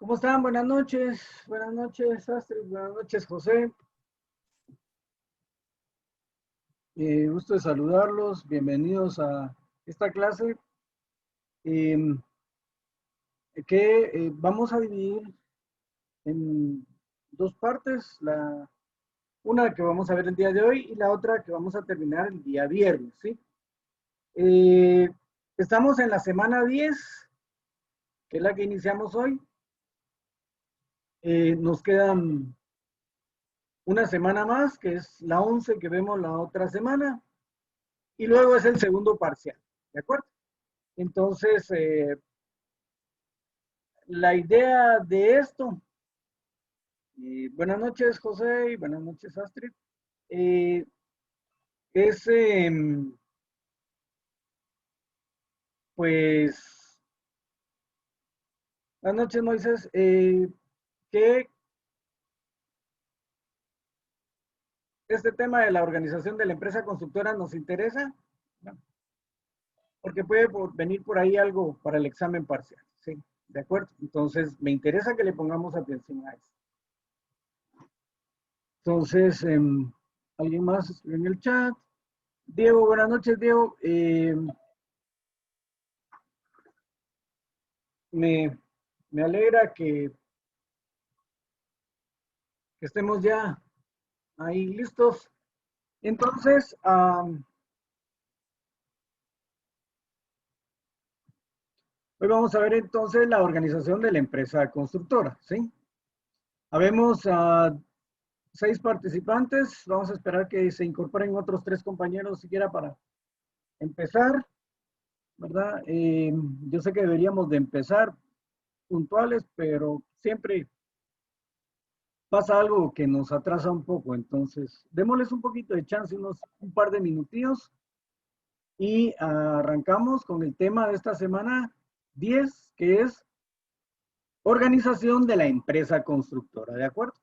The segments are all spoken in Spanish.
¿Cómo están? Buenas noches, Astrid, buenas noches, José. Gusto de saludarlos, bienvenidos a esta clase em, que vamos a dividir en dos partes, una que vamos a ver el día de hoy y la otra que vamos a terminar el día viernes, ¿sí? Eh, Estamos en la semana 10, que es la que iniciamos hoy. Nos quedan una semana más, que es la 11 que vemos la otra semana, y luego es el segundo parcial, ¿de acuerdo? Entonces, la idea de esto, buenas noches José y buenas noches Astrid, eh, es pues, buenas noches Moisés, que este tema de la organización de la empresa constructora nos interesa, ¿no? Porque puede venir por ahí algo para el examen parcial, ¿sí? ¿De acuerdo? Entonces, me interesa que le pongamos atención a eso. Entonces, ¿alguien más escribe en el chat? Diego, buenas noches, Diego. Me alegra que estemos ya ahí listos. Entonces, hoy vamos a ver entonces la organización de la empresa constructora, ¿sí? Habemos 6 participantes. Vamos a esperar que se incorporen otros 3 compañeros siquiera para empezar, ¿verdad? Yo sé que deberíamos de empezar puntuales, pero siempre pasa algo que nos atrasa un poco. Entonces, démosles un poquito de chance, un par de minutillos, y arrancamos con el tema de esta semana 10, que es organización de la empresa constructora, ¿de acuerdo?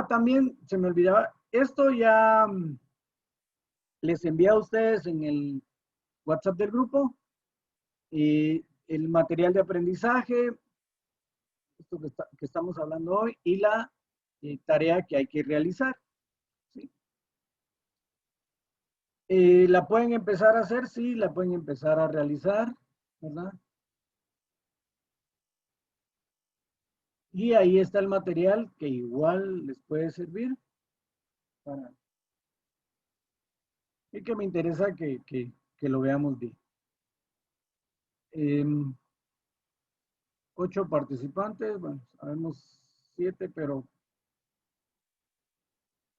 También se me olvidaba, esto ya les envié a ustedes en el WhatsApp del grupo, el material de aprendizaje, esto que estamos hablando hoy, y la tarea que hay que realizar, ¿sí? La pueden empezar a hacer, sí, la pueden empezar a realizar, ¿verdad? Y ahí está el material que igual les puede servir para, y que me interesa que lo veamos bien. 8 participantes, bueno, sabemos 7, pero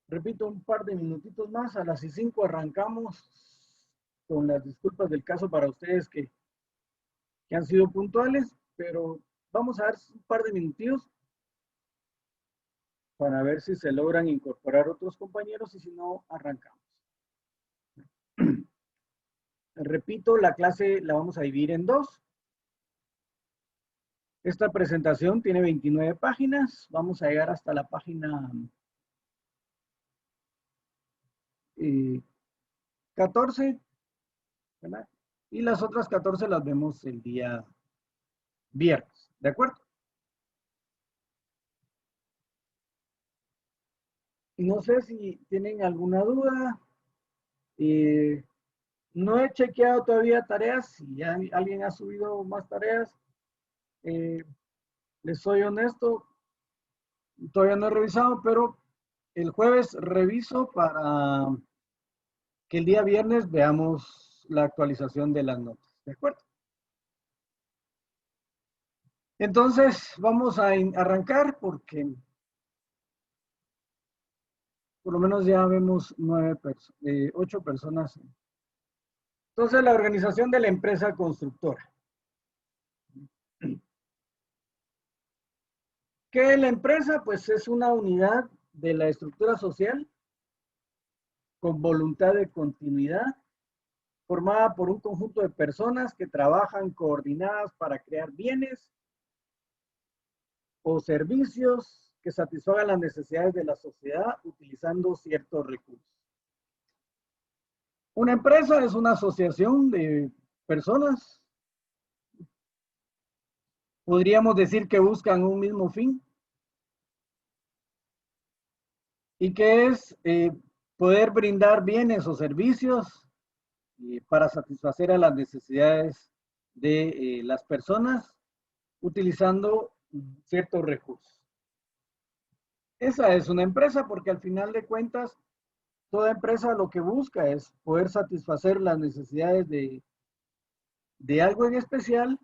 repito, un par de minutitos más, a las 5 arrancamos, con las disculpas del caso para ustedes que han sido puntuales, pero vamos a dar un par de minutos para ver si se logran incorporar otros compañeros y si no, arrancamos. Repito, la clase la vamos a dividir en 2. Esta presentación tiene 29 páginas. Vamos a llegar hasta la página 14, ¿verdad? Y las otras 14 las vemos el día viernes, ¿de acuerdo? No sé si tienen alguna duda. No he chequeado todavía tareas. Si ya alguien ha subido más tareas, les soy honesto, todavía no he revisado, pero el jueves reviso para que el día viernes veamos la actualización de las notas, ¿de acuerdo? Entonces, vamos a arrancar porque por lo menos ya vemos 8 personas. Entonces, la organización de la empresa constructora. ¿Qué es la empresa? Pues es una unidad de la estructura social con voluntad de continuidad, formada por un conjunto de personas que trabajan coordinadas para crear bienes o servicios que satisfagan las necesidades de la sociedad utilizando ciertos recursos. Una empresa es una asociación de personas podríamos decir que buscan un mismo fin y que es poder brindar bienes o servicios para satisfacer a las necesidades de las personas utilizando ciertos recursos. Esa es una empresa porque al final de cuentas, toda empresa lo que busca es poder satisfacer las necesidades de algo en especial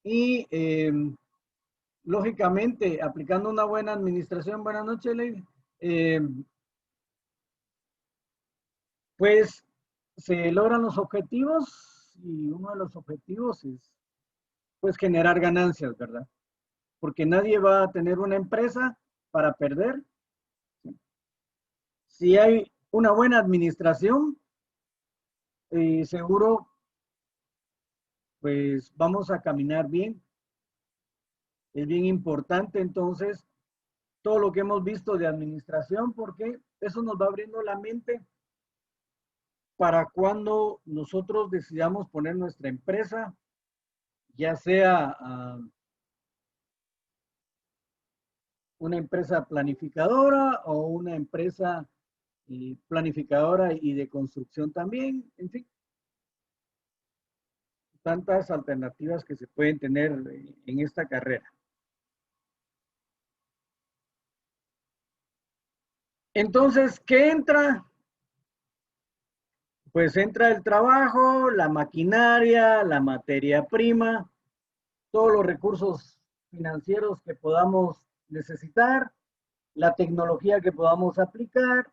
y lógicamente aplicando una buena administración, buenas noches, Lady, pues se logran los objetivos y uno de los objetivos es pues generar ganancias, ¿verdad? Porque nadie va a tener una empresa para perder. Si hay una buena administración, seguro pues vamos a caminar bien. Es bien importante entonces todo lo que hemos visto de administración porque eso nos va abriendo la mente para cuando nosotros decidamos poner nuestra empresa, ya sea una empresa planificadora o una empresa planificadora y de construcción también, en fin, tantas alternativas que se pueden tener en esta carrera. Entonces, ¿qué entra? Pues entra el trabajo, la maquinaria, la materia prima, todos los recursos financieros que podamos necesitar, la tecnología que podamos aplicar,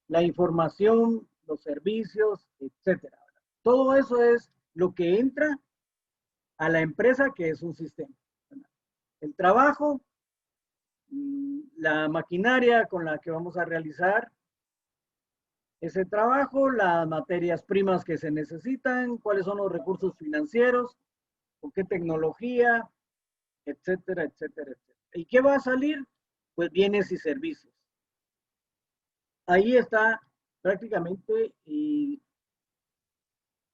la información, los servicios, etcétera. Todo eso es lo que entra a la empresa que es un sistema. El trabajo, la maquinaria con la que vamos a realizar ese trabajo, las materias primas que se necesitan, cuáles son los recursos financieros, con qué tecnología, etcétera, etcétera, etcétera. ¿Y qué va a salir? Pues bienes y servicios. Ahí está prácticamente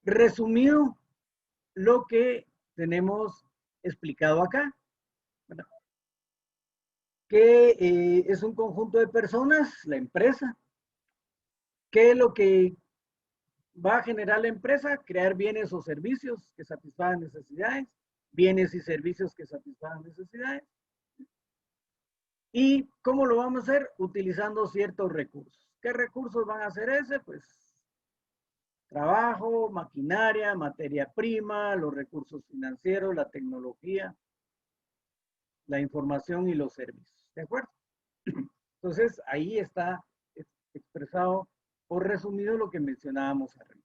resumido lo que tenemos explicado acá, ¿verdad? Que es un conjunto de personas, la empresa, que lo que va a generar la empresa, crear bienes o servicios que satisfagan necesidades, bienes y servicios que satisfagan necesidades. ¿Y cómo lo vamos a hacer? Utilizando ciertos recursos. ¿Qué recursos van a ser ese? Pues trabajo, maquinaria, materia prima, los recursos financieros, la tecnología, la información y los servicios. ¿De acuerdo? Entonces, ahí está expresado o resumido lo que mencionábamos arriba.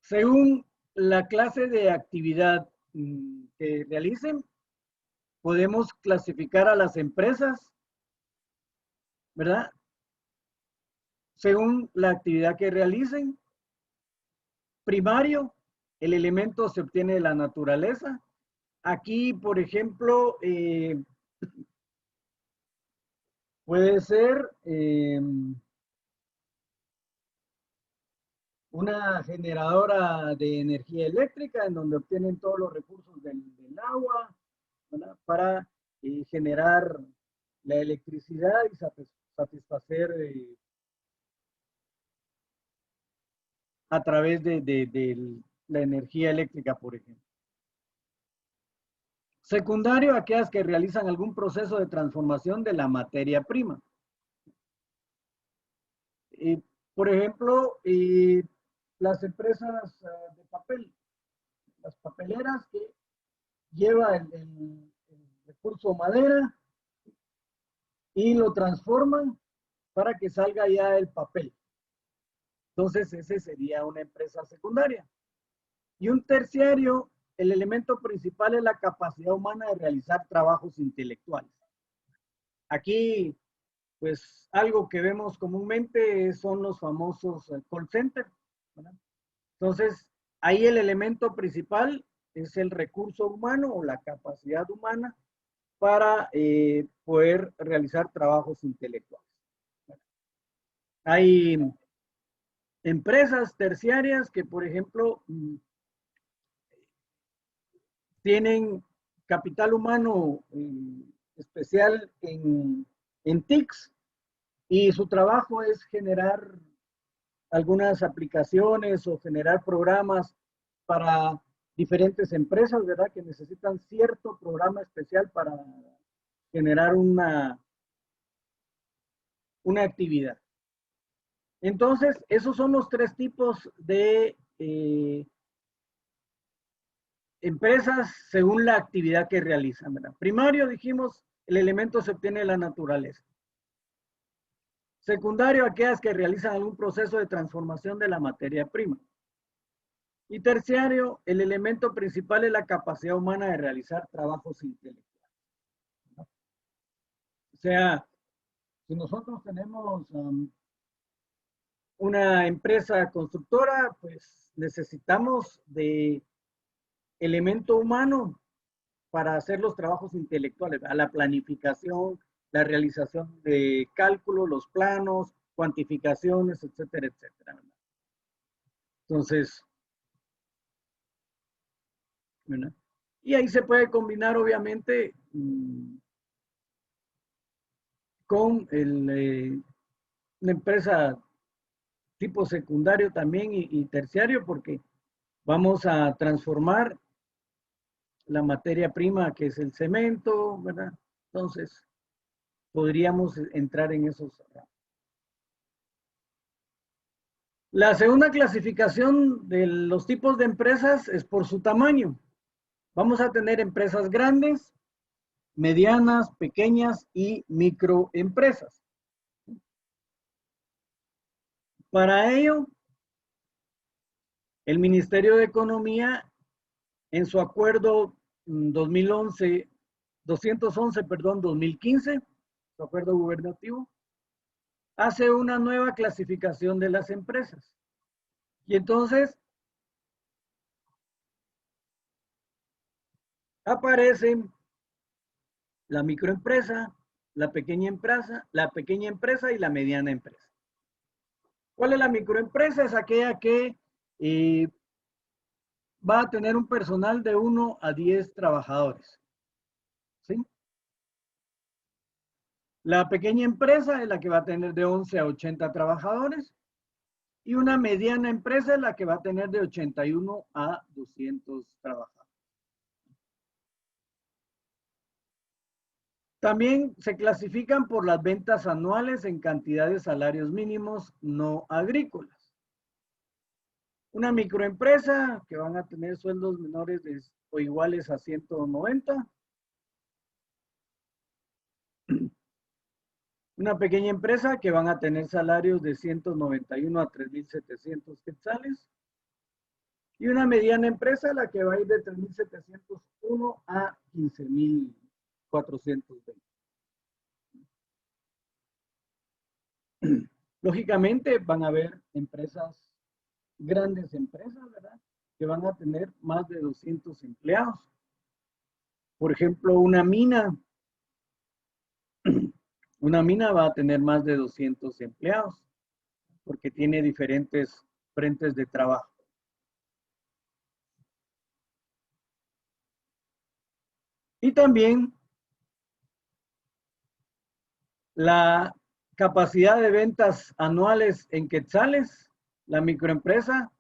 Según la clase de actividad que realicen, podemos clasificar a las empresas, ¿verdad? Según la actividad que realicen. Primario, el elemento se obtiene de la naturaleza. Aquí, por ejemplo, puede ser una generadora de energía eléctrica en donde obtienen todos los recursos del agua, ¿verdad? Para generar la electricidad y satisfacer a través de la energía eléctrica, por ejemplo. Secundario, aquellas que realizan algún proceso de transformación de la materia prima. Por ejemplo, las empresas de papel, las papeleras que llevan el recurso madera y lo transforman para que salga ya el papel. Entonces, ese sería una empresa secundaria. Y un terciario, el elemento principal es la capacidad humana de realizar trabajos intelectuales. Aquí, pues, algo que vemos comúnmente son los famosos call centers, ¿verdad? Entonces, ahí el elemento principal es el recurso humano o la capacidad humana para poder realizar trabajos intelectuales. Hay empresas terciarias que, por ejemplo, tienen capital humano especial en TICS y su trabajo es generar algunas aplicaciones o generar programas para diferentes empresas, ¿verdad? Que necesitan cierto programa especial para generar una actividad. Entonces, esos son los tres tipos de empresas según la actividad que realizan, ¿verdad? Primario, dijimos, el elemento se obtiene de la naturaleza. Secundario, aquellas que realizan algún proceso de transformación de la materia prima. Y terciario, el elemento principal es la capacidad humana de realizar trabajos intelectuales. O sea, si nosotros tenemos una empresa constructora, pues necesitamos de elemento humano para hacer los trabajos intelectuales, ¿verdad? La planificación, la realización de cálculos, los planos, cuantificaciones, etcétera, etcétera, ¿verdad? Entonces, ¿verdad? Y ahí se puede combinar, obviamente, con una empresa tipo secundario también y terciario, porque vamos a transformar la materia prima que es el cemento, ¿verdad? Entonces, podríamos entrar en esos. La segunda clasificación de los tipos de empresas es por su tamaño. Vamos a tener empresas grandes, medianas, pequeñas y microempresas. Para ello, el Ministerio de Economía, en su acuerdo 2015, su acuerdo gubernativo, hace una nueva clasificación de las empresas. Y entonces aparecen la microempresa, la pequeña empresa y la mediana empresa. ¿Cuál es la microempresa? Es aquella que va a tener un personal de 1 a 10 trabajadores. ¿Sí? La pequeña empresa es la que va a tener de 11 a 80 trabajadores. Y una mediana empresa es la que va a tener de 81 a 200 trabajadores. También se clasifican por las ventas anuales en cantidad de salarios mínimos no agrícolas. Una microempresa que van a tener sueldos menores o iguales a 190. Una pequeña empresa que van a tener salarios de 191 a 3,700 quetzales. Y una mediana empresa la que va a ir de 3,701 a 15,420. Lógicamente van a haber empresas, grandes empresas, ¿verdad? Que van a tener más de 200 empleados. Por ejemplo, una mina va a tener más de 200 empleados porque tiene diferentes frentes de trabajo. Y también la capacidad de ventas anuales en quetzales, la microempresa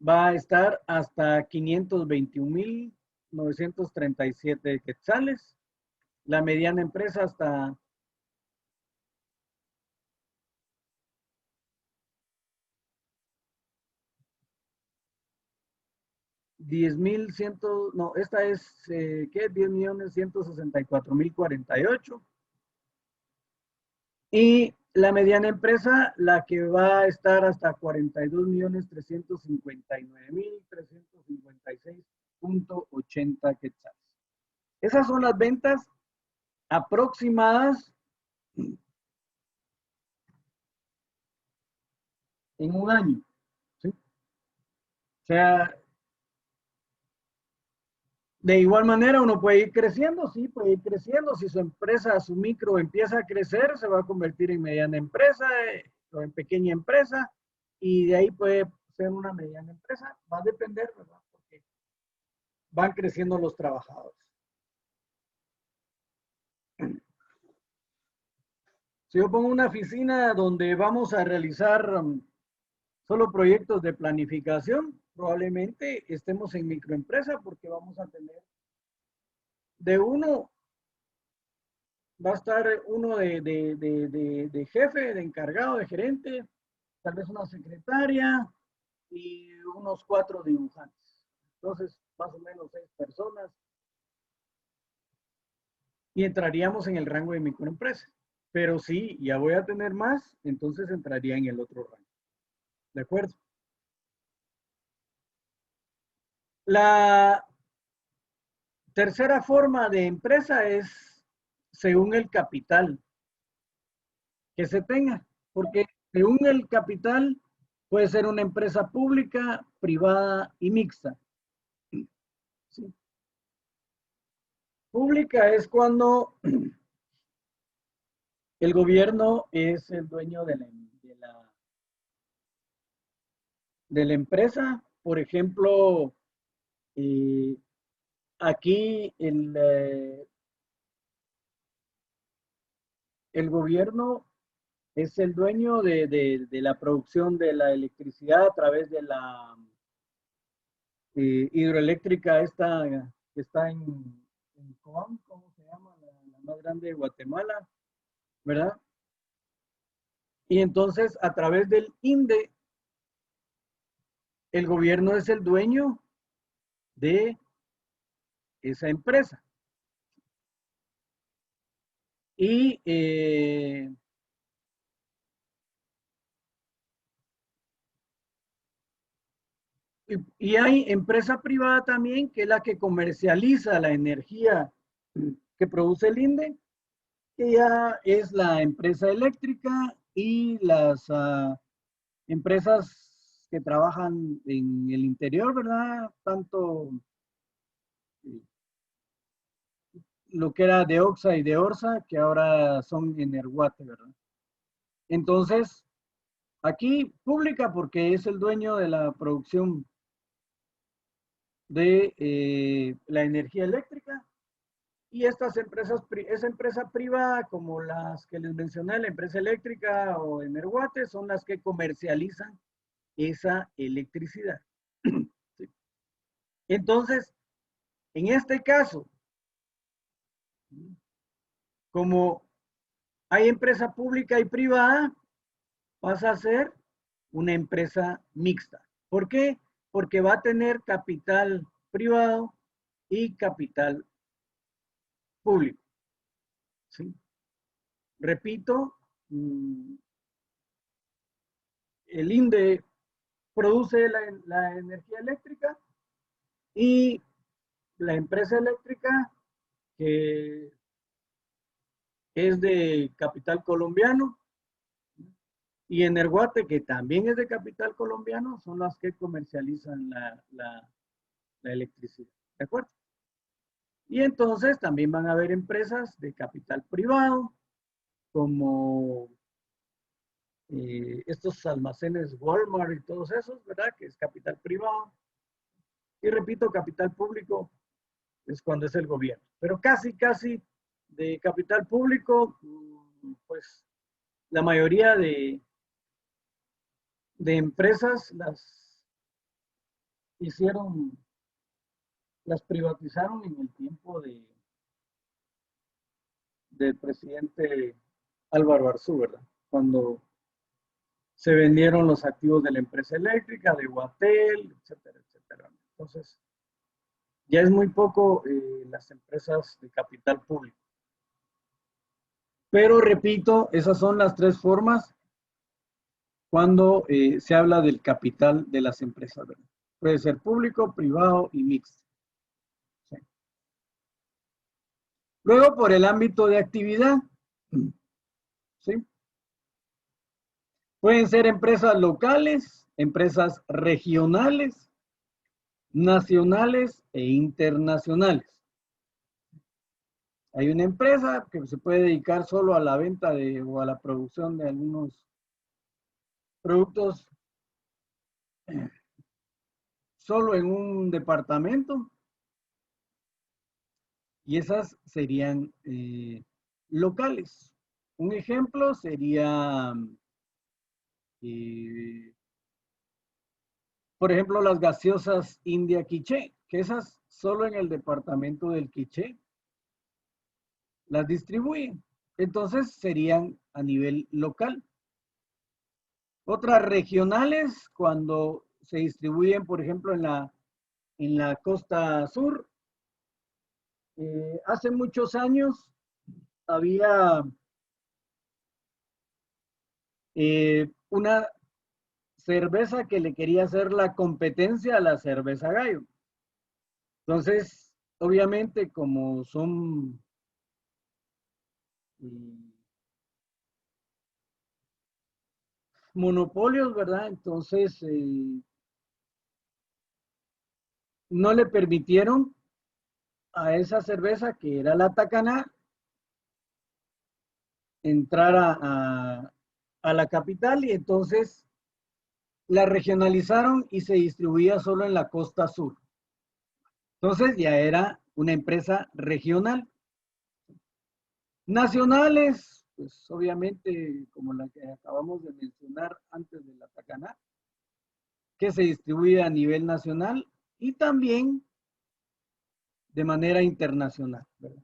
va a estar hasta 521,937 quetzales. La mediana empresa hasta 10,100, no, esta es, ¿qué? 10,164,048. Y la mediana empresa, la que va a estar hasta 42,359,356.80 quetzales. Esas son las ventas aproximadas en un año. ¿Sí? O sea, de igual manera uno puede ir creciendo, sí, puede ir creciendo. Si su empresa, su micro empieza a crecer, se va a convertir en mediana empresa o en pequeña empresa. y de ahí puede ser una mediana empresa. Va a depender, ¿verdad? Porque van creciendo los trabajadores. Si yo pongo una oficina donde vamos a realizar solo proyectos de planificación, probablemente estemos en microempresa porque vamos a tener de uno, va a estar uno de jefe, de encargado, de gerente, tal vez una secretaria y unos 4 dibujantes. Entonces, más o menos 6 personas y entraríamos en el rango de microempresa. Pero si ya voy a tener más, entonces entraría en el otro rango. ¿De acuerdo? La tercera forma de empresa es según el capital que se tenga, porque según el capital puede ser una empresa pública, privada y mixta. ¿Sí? Pública es cuando el gobierno es el dueño de la empresa. Por ejemplo, aquí el gobierno es el dueño de la producción de la electricidad a través de la hidroeléctrica esta que está en Coam, ¿cómo se llama? La más grande de Guatemala, ¿verdad? Y entonces a través del INDE, el gobierno es el dueño de esa empresa. Y y hay empresa privada también, que es la que comercializa la energía que produce el INDE, que ya es la empresa eléctrica y las empresas que trabajan en el interior, ¿verdad? Tanto lo que era de Oxa y de Orsa, que ahora son Energuate, ¿verdad? Entonces, aquí pública porque es el dueño de la producción de la energía eléctrica. Y estas empresas, esa empresa privada, como las que les mencioné, la empresa eléctrica o Energuate, son las que comercializan esa electricidad. ¿Sí? Entonces, en este caso, como hay empresa pública y privada, pasa a ser una empresa mixta. ¿Por qué? Porque va a tener capital privado y capital público. ¿Sí? Repito, el INDE produce la energía eléctrica y la empresa eléctrica, que es de capital colombiano, y Energuate, que también es de capital colombiano, son las que comercializan la electricidad. ¿De acuerdo? Y entonces también van a haber empresas de capital privado, como estos almacenes Walmart y todos esos, ¿verdad? Que es capital privado. Y repito, capital público es cuando es el gobierno. Pero casi de capital público, pues la mayoría de empresas hicieron, las privatizaron en el tiempo del presidente Álvaro Arzú, ¿verdad? Cuando se vendieron los activos de la empresa eléctrica, de Guatel, etcétera, etcétera. Entonces, ya es muy poco las empresas de capital público. Pero repito, esas son las tres formas cuando se habla del capital de las empresas, ¿verdad? Puede ser público, privado y mixto. ¿Sí? Luego, por el ámbito de actividad, ¿sí? Pueden ser empresas locales, empresas regionales, nacionales e internacionales. Hay una empresa que se puede dedicar solo a la venta o a la producción de algunos productos solo en un departamento y esas serían locales. Un ejemplo sería, eh, por ejemplo, las gaseosas India Quiché, que esas solo en el departamento del Quiché las distribuyen. Entonces serían a nivel local. Otras regionales, cuando se distribuyen, por ejemplo, en la costa sur, hace muchos años había una cerveza que le quería hacer la competencia a la cerveza Gallo. Entonces, obviamente, como son monopolios, ¿verdad? Entonces, no le permitieron a esa cerveza que era la Tacaná entrar a la capital y entonces la regionalizaron y se distribuía solo en la costa sur. Entonces ya era una empresa regional. Nacionales, pues obviamente como la que acabamos de mencionar antes de la Tacaná, que se distribuye a nivel nacional y también de manera internacional, ¿verdad?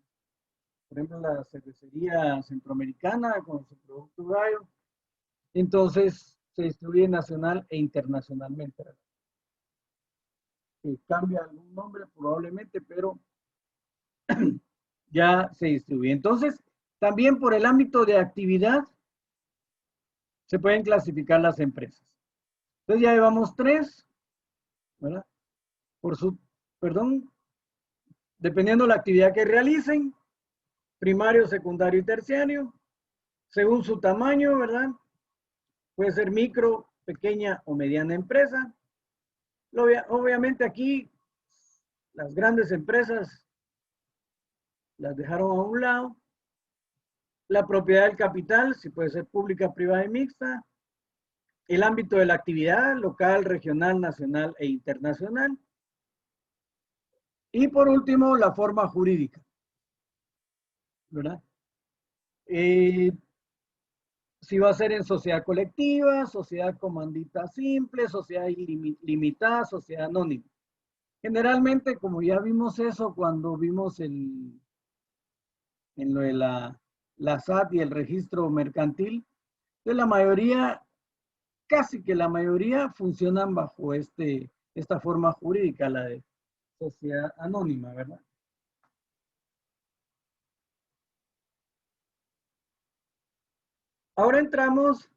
Por ejemplo, la cervecería centroamericana con su producto Gallo, entonces se distribuye nacional e internacionalmente, ¿verdad? Que cambia algún nombre probablemente, pero ya se distribuye. Entonces, también por el ámbito de actividad se pueden clasificar las empresas. Entonces ya llevamos tres, ¿verdad? Por su, perdón, dependiendo de la actividad que realicen, primario, secundario y terciario, según su tamaño, ¿verdad? Puede ser micro, pequeña o mediana empresa. Obviamente aquí las grandes empresas las dejaron a un lado. La propiedad del capital, si puede ser pública, privada y mixta. El ámbito de la actividad, local, regional, nacional e internacional. Y por último, la forma jurídica, ¿verdad? Si va a ser en sociedad colectiva, sociedad comandita simple, sociedad limitada, sociedad anónima. Generalmente, como ya vimos eso cuando vimos en lo de la SAT y el registro mercantil, de la mayoría, casi que la mayoría funcionan bajo esta forma jurídica, la de sociedad anónima, ¿verdad? Ahora entramos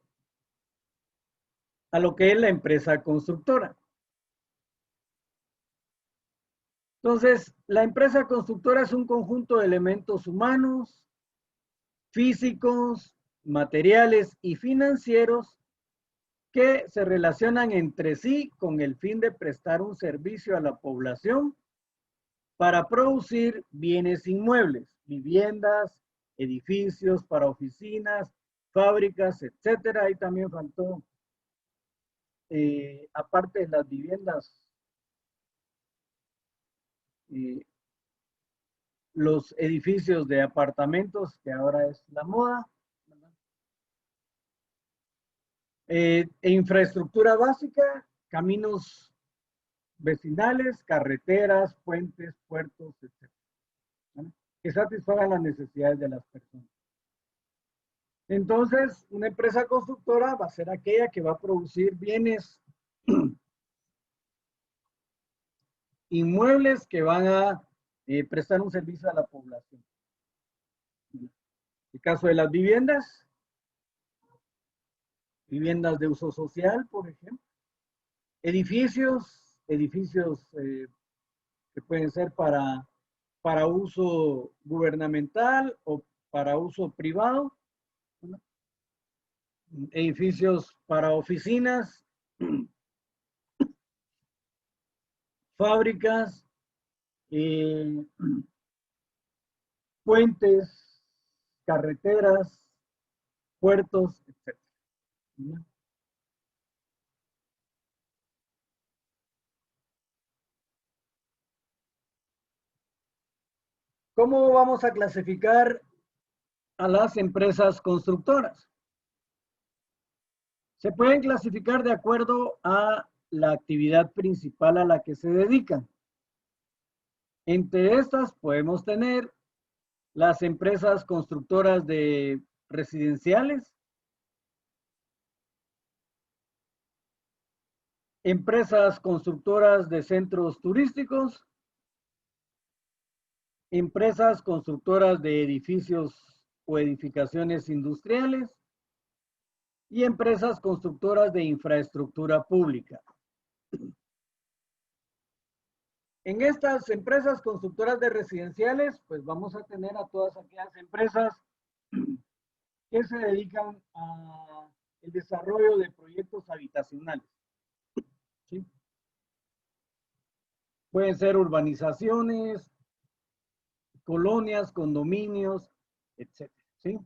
a lo que es la empresa constructora. Entonces, la empresa constructora es un conjunto de elementos humanos, físicos, materiales y financieros que se relacionan entre sí con el fin de prestar un servicio a la población para producir bienes inmuebles, viviendas, edificios para oficinas, fábricas, etcétera. Ahí también faltó, aparte de las viviendas, eh, los edificios de apartamentos, que ahora es la moda. Infraestructura básica, caminos vecinales, carreteras, puentes, puertos, etc. ¿Vale? Que satisfagan las necesidades de las personas. Entonces, una empresa constructora va a ser aquella que va a producir bienes inmuebles que van a prestar un servicio a la población. En el caso de las viviendas, viviendas de uso social, por ejemplo, edificios que pueden ser para uso gubernamental o para uso privado, ¿no? Edificios para oficinas, fábricas, eh, puentes, carreteras, puertos, etc. ¿Cómo vamos a clasificar a las empresas constructoras? Se pueden clasificar de acuerdo a la actividad principal a la que se dedican. Entre estas podemos tener las empresas constructoras de residenciales, empresas constructoras de centros turísticos, empresas constructoras de edificios o edificaciones industriales y empresas constructoras de infraestructura pública. En estas empresas constructoras de residenciales, pues vamos a tener a todas aquellas empresas que se dedican al desarrollo de proyectos habitacionales. ¿Sí? Pueden ser urbanizaciones, colonias, condominios, etcétera. ¿Sí?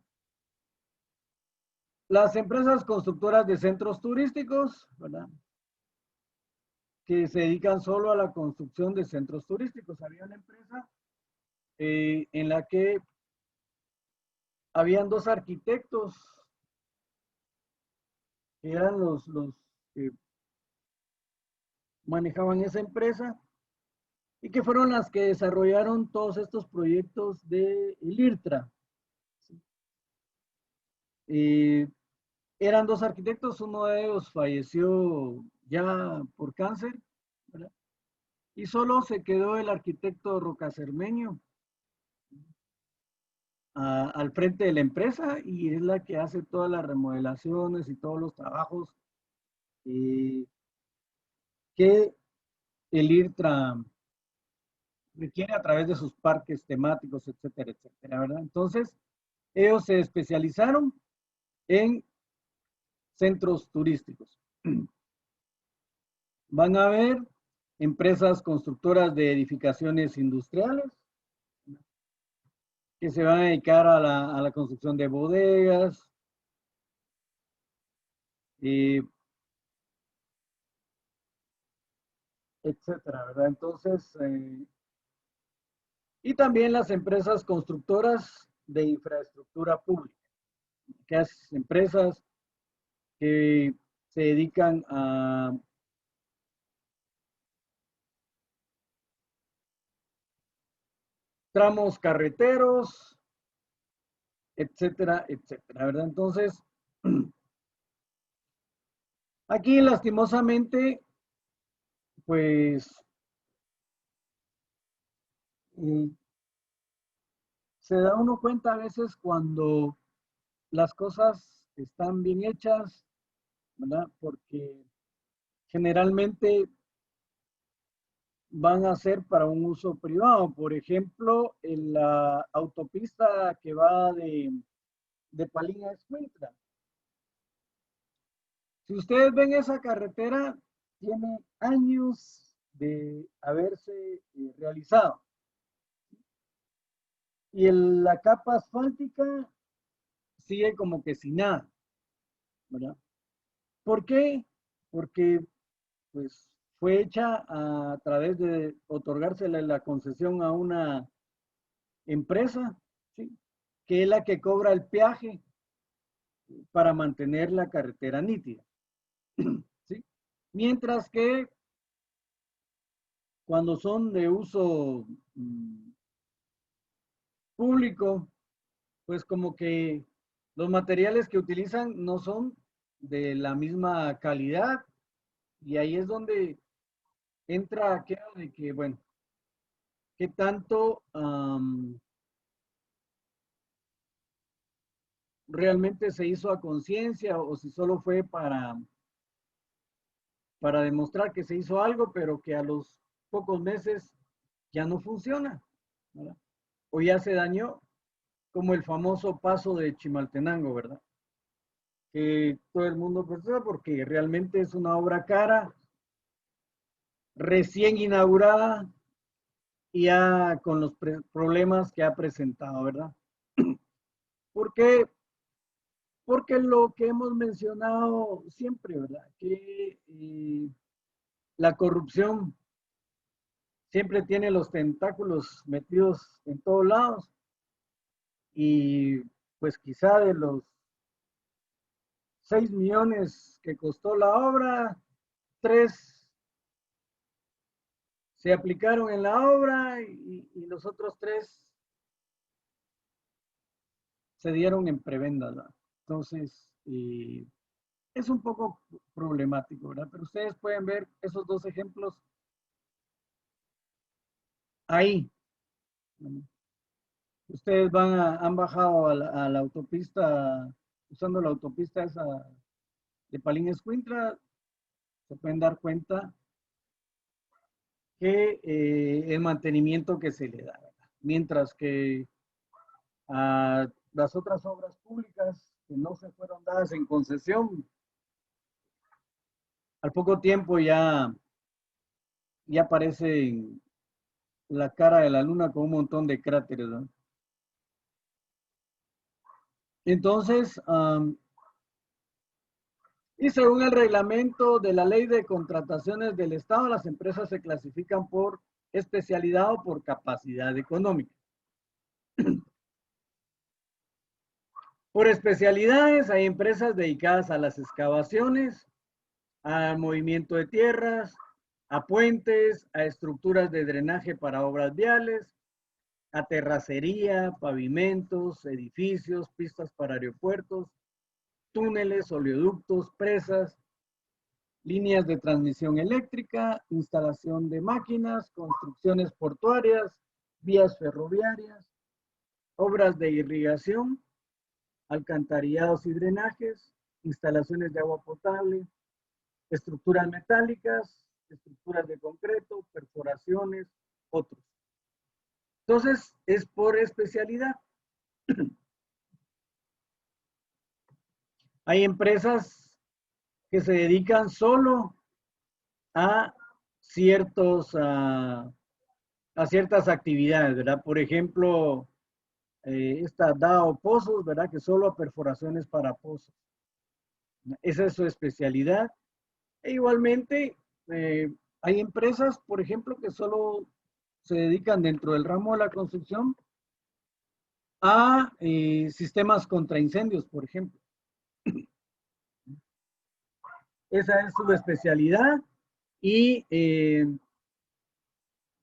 Las empresas constructoras de centros turísticos, ¿verdad?, que se dedican solo a la construcción de centros turísticos. Había una empresa en la que habían dos arquitectos que eran los que manejaban esa empresa y que fueron las que desarrollaron todos estos proyectos de IRTRA. Eran dos arquitectos, uno de ellos falleció ya por cáncer, ¿verdad?, y solo se quedó el arquitecto Rocacermeño al frente de la empresa y es la que hace todas las remodelaciones y todos los trabajos que el IRTRA requiere a través de sus parques temáticos, etcétera, etcétera, ¿verdad? Entonces, ellos se especializaron en centros turísticos. Van a ver empresas constructoras de edificaciones industriales que se van a dedicar a la construcción de bodegas, etcétera, ¿verdad? Entonces, y también las empresas constructoras de infraestructura pública, que es empresas que se dedican a tramos carreteros, etcétera, etcétera, ¿verdad? Entonces, aquí lastimosamente, pues, se da uno cuenta a veces cuando las cosas están bien hechas, ¿verdad? Porque generalmente van a ser para un uso privado. Por ejemplo, en la autopista que va de Palín a Escuintla. Si ustedes ven esa carretera, tiene años de haberse realizado. Y la capa asfáltica sigue como que sin nada, ¿verdad? ¿Por qué? Porque pues fue hecha a través de otorgársele la concesión a una empresa, ¿sí?, que es la que cobra el peaje para mantener la carretera nítida, ¿sí? Mientras que cuando son de uso público, pues como que los materiales que utilizan no son de la misma calidad y ahí es donde entra aquello de que, bueno, qué tanto realmente se hizo a conciencia o si solo fue para demostrar que se hizo algo, pero que a los pocos meses ya no funciona, ¿verdad? O ya se dañó, como el famoso paso de Chimaltenango, ¿verdad? Que todo el mundo percibe porque realmente es una obra cara, recién inaugurada y ya con los problemas que ha presentado, ¿verdad? ¿Por qué? Porque lo que hemos mencionado siempre, ¿verdad? Que la corrupción siempre tiene los tentáculos metidos en todos lados y pues quizá de los 6 millones que costó la obra, 3 se aplicaron en la obra y los otros 3 se dieron en preventa, ¿verdad? Entonces, es un poco problemático, ¿verdad? Pero ustedes pueden ver esos dos ejemplos ahí. Ustedes han bajado a la autopista, usando la autopista esa de Palín Escuintla, se pueden dar cuenta que el mantenimiento que se le da, ¿verdad? Mientras que a las otras obras públicas que no se fueron dadas en concesión, al poco tiempo ya aparece la cara de la luna con un montón de cráteres, ¿no? Entonces, y según el reglamento de la Ley de Contrataciones del Estado, las empresas se clasifican por especialidad o por capacidad económica. Por especialidades hay empresas dedicadas a las excavaciones, al movimiento de tierras, a puentes, a estructuras de drenaje para obras viales, a terracería, pavimentos, edificios, pistas para aeropuertos, túneles, oleoductos, presas, líneas de transmisión eléctrica, instalación de máquinas, construcciones portuarias, vías ferroviarias, obras de irrigación, alcantarillados y drenajes, instalaciones de agua potable, estructuras metálicas, estructuras de concreto, perforaciones, otros. Entonces, es por especialidad. Hay empresas que se dedican solo a a ciertas actividades, ¿verdad? Por ejemplo, esta DAO Pozos, ¿verdad? Que solo a perforaciones para pozos. Esa es su especialidad. E igualmente, hay empresas, por ejemplo, que solo se dedican dentro del ramo de la construcción a sistemas contra incendios, por ejemplo. Esa es su especialidad y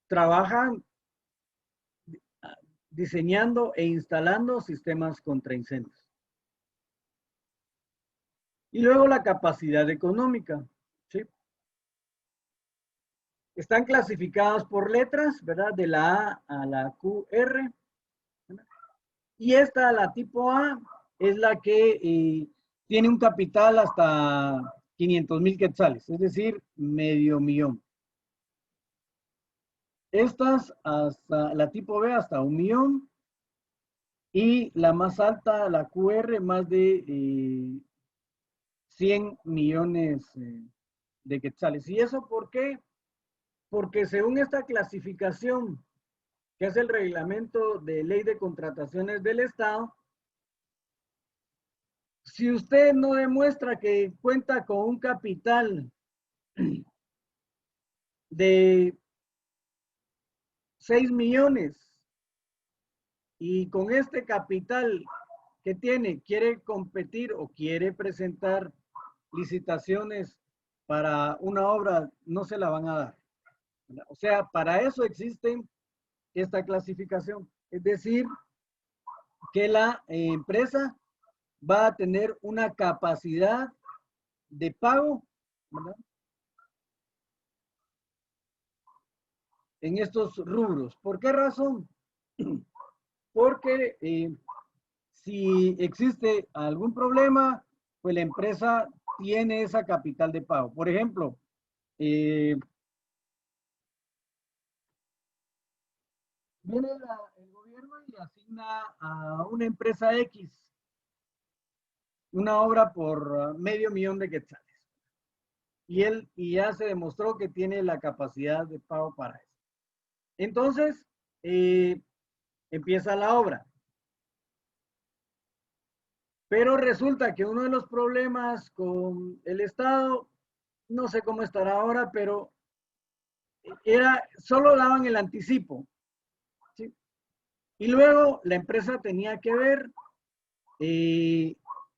trabajan diseñando e instalando sistemas contra incendios. Y luego la capacidad económica, ¿sí? Están clasificadas por letras, ¿verdad? De la A a la QR. ¿Verdad? Y esta, la tipo A, es la que tiene un capital hasta 500,000 quetzales, es decir, medio millón. Estas, hasta la tipo B, hasta 1,000,000. Y la más alta, la QR, más de 100 millones de quetzales. ¿Y eso por qué? Porque según esta clasificación, que es el reglamento de ley de contrataciones del Estado, si usted no demuestra que cuenta con un capital de 6 millones y con este capital que tiene quiere competir o quiere presentar licitaciones para una obra, no se la van a dar. O sea, para eso existe esta clasificación. Es decir, que la empresa va a tener una capacidad de pago, ¿verdad? En estos rubros. ¿Por qué razón? Porque si existe algún problema, pues la empresa tiene esa capital de pago. Por ejemplo, viene el gobierno y asigna a una empresa X una obra por medio millón de quetzales. Y ya se demostró que tiene la capacidad de pago para eso. Entonces, empieza la obra. Pero resulta que uno de los problemas con el Estado, no sé cómo estará ahora, pero solo daban el anticipo, ¿sí? Y luego la empresa tenía que ver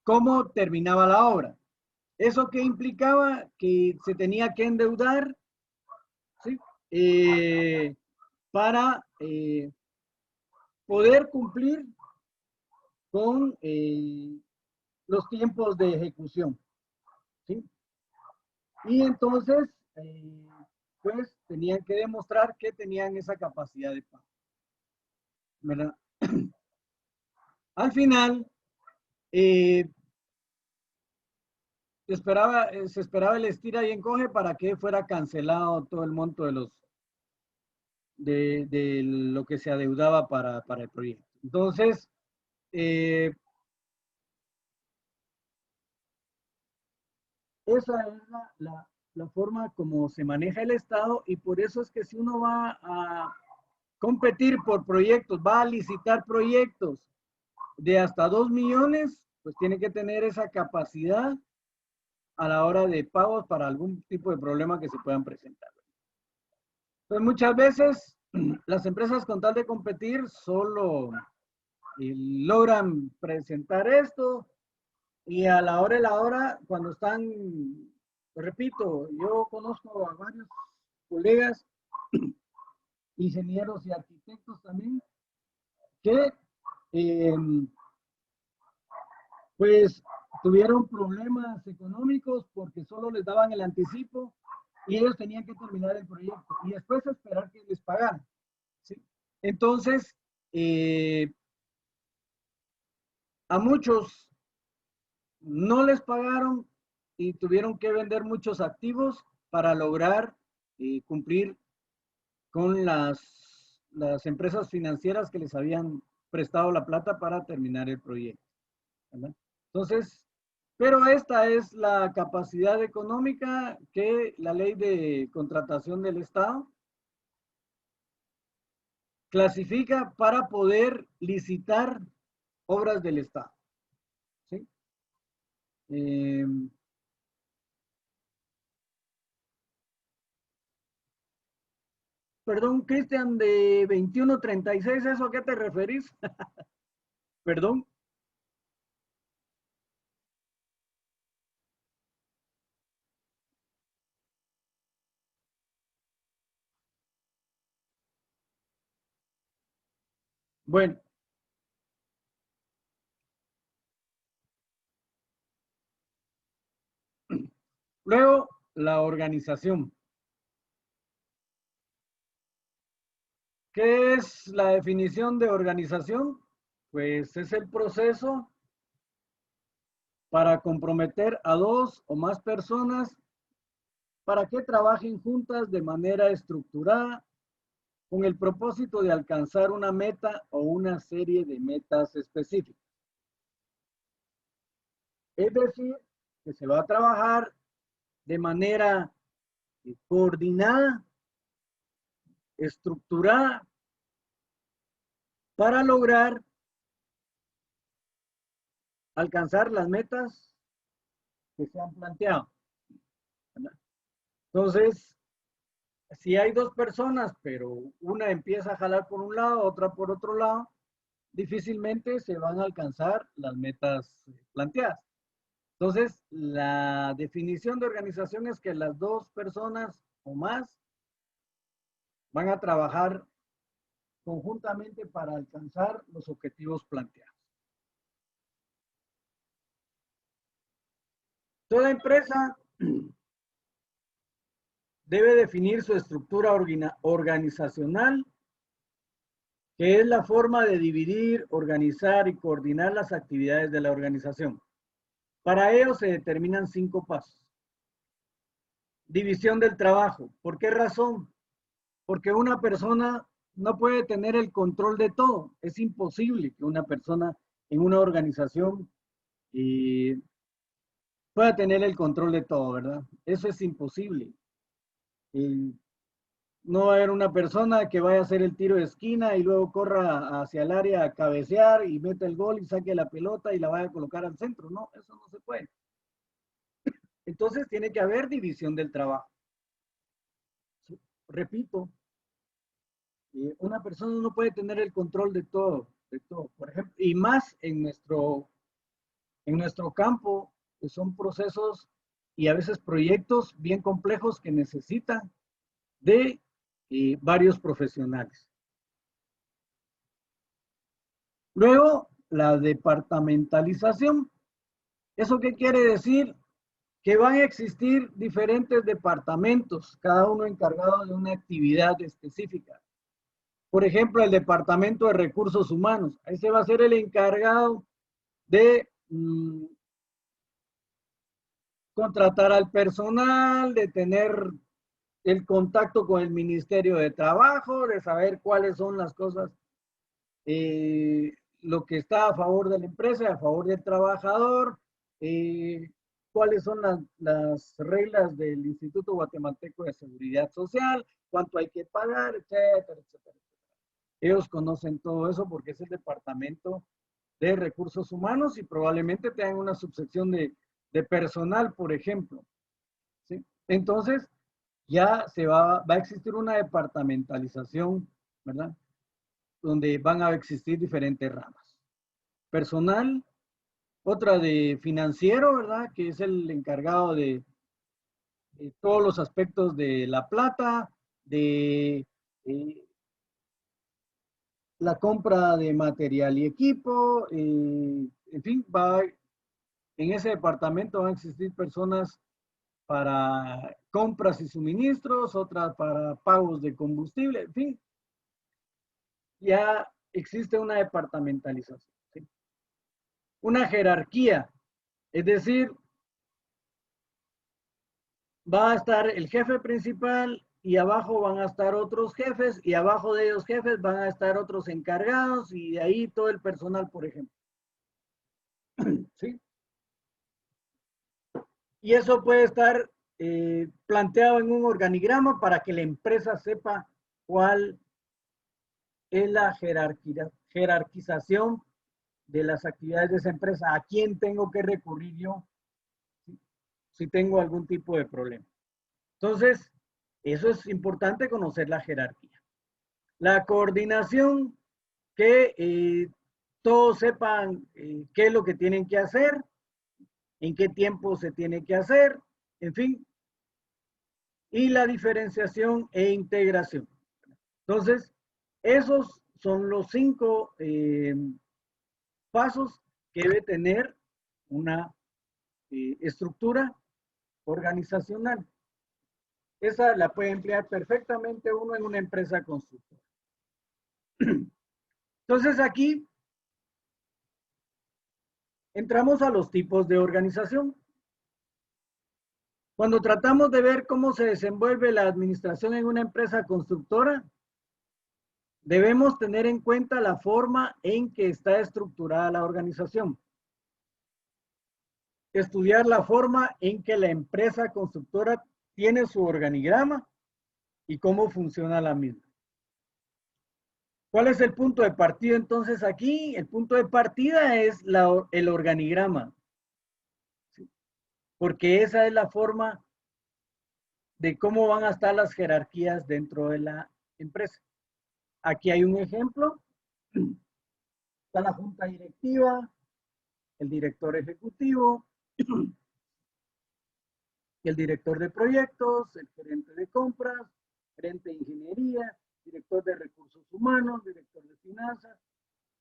cómo terminaba la obra. ¿Eso qué implicaba? Que se tenía que endeudar, ¿sí? Para poder cumplir con los tiempos de ejecución, ¿sí? Y entonces, pues tenían que demostrar que tenían esa capacidad de pago, ¿verdad? Al final, se esperaba el estira y encoge para que fuera cancelado todo el monto de lo que se adeudaba para el proyecto. Entonces, esa es la forma como se maneja el Estado, y por eso es que si uno va a competir por proyectos, va a licitar proyectos de hasta 2 millones, pues tiene que tener esa capacidad a la hora de pagos para algún tipo de problema que se puedan presentar. Entonces, muchas veces las empresas, con tal de competir, solo logran presentar esto, y a la hora de la hora, cuando están, repito, yo conozco a varios colegas, ingenieros y arquitectos también, que eh, pues tuvieron problemas económicos porque solo les daban el anticipo y ellos tenían que terminar el proyecto y después esperar que les pagaran, ¿sí? Entonces, a muchos no les pagaron y tuvieron que vender muchos activos para lograr cumplir con las empresas financieras que les habían prestado la plata para terminar el proyecto, ¿verdad? Entonces, pero esta es la capacidad económica que la ley de contratación del Estado clasifica para poder licitar obras del Estado, ¿sí? Eh, Perdón, Cristian, de 2136, ¿eso a qué te referís? Perdón. Bueno, luego la organización. ¿Qué es la definición de organización? Pues es el proceso para comprometer a dos o más personas para que trabajen juntas de manera estructurada con el propósito de alcanzar una meta o una serie de metas específicas. Es decir, que se va a trabajar de manera coordinada, estructurada, para lograr alcanzar las metas que se han planteado, ¿verdad? Entonces, si hay dos personas, pero una empieza a jalar por un lado, otra por otro lado, difícilmente se van a alcanzar las metas planteadas. Entonces, la definición de organización es que las dos personas o más van a trabajar conjuntamente para alcanzar los objetivos planteados. Toda empresa debe definir su estructura organizacional, que es la forma de dividir, organizar y coordinar las actividades de la organización. Para ello se determinan 5 pasos. División del trabajo. ¿Por qué razón? Porque una persona no puede tener el control de todo. Es imposible que una persona en una organización pueda tener el control de todo, ¿verdad? Eso es imposible. No va a haber una persona que vaya a hacer el tiro de esquina y luego corra hacia el área a cabecear y meta el gol y saque la pelota y la vaya a colocar al centro. No, eso no se puede. Entonces tiene que haber división del trabajo. repito, una persona no puede tener el control de todo, por ejemplo, y más en nuestro campo, que son procesos y a veces proyectos bien complejos que necesitan de varios profesionales. Luego, la departamentalización. ¿Eso qué quiere decir? Que van a existir diferentes departamentos, cada uno encargado de una actividad específica. Por ejemplo, el Departamento de Recursos Humanos. Ese va a ser el encargado de contratar al personal, de tener el contacto con el Ministerio de Trabajo, de saber cuáles son las cosas, lo que está a favor de la empresa, a favor del trabajador, cuáles son las reglas del Instituto Guatemalteco de Seguridad Social, cuánto hay que pagar, etcétera, etcétera. Ellos conocen todo eso porque es el Departamento de Recursos Humanos y probablemente tengan una subsección de personal, por ejemplo. ¿Sí? Entonces, ya va a existir una departamentalización, ¿verdad? Donde van a existir diferentes ramas. Personal, otra de financiero, ¿verdad? Que es el encargado de todos los aspectos de la plata, de la compra de material y equipo, en fin, en ese departamento van a existir personas para compras y suministros, otras para pagos de combustible, en fin, ya existe una departamentalización, ¿sí? Una jerarquía, es decir, va a estar el jefe principal y abajo van a estar otros jefes y abajo de ellos jefes van a estar otros encargados y de ahí todo el personal, por ejemplo. ¿Sí? Y eso puede estar planteado en un organigrama para que la empresa sepa cuál es la jerarquización de las actividades de esa empresa, a quién tengo que recurrir yo si tengo algún tipo de problema. Entonces, eso es importante conocer la jerarquía. La coordinación, que todos sepan qué es lo que tienen que hacer, en qué tiempo se tiene que hacer, en fin. Y la diferenciación e integración. Entonces, esos son los 5 pasos que debe tener una estructura organizacional. Esa la puede emplear perfectamente uno en una empresa constructora. Entonces aquí entramos a los tipos de organización. Cuando tratamos de ver cómo se desenvuelve la administración en una empresa constructora, debemos tener en cuenta la forma en que está estructurada la organización. Estudiar la forma en que la empresa constructora tiene su organigrama y cómo funciona la misma. ¿Cuál es el punto de partida entonces aquí? El punto de partida es el organigrama, ¿sí? Porque esa es la forma de cómo van a estar las jerarquías dentro de la empresa. Aquí hay un ejemplo. Está la junta directiva, el director ejecutivo, el director de proyectos, el gerente de compras, gerente de ingeniería, director de recursos humanos, director de finanzas,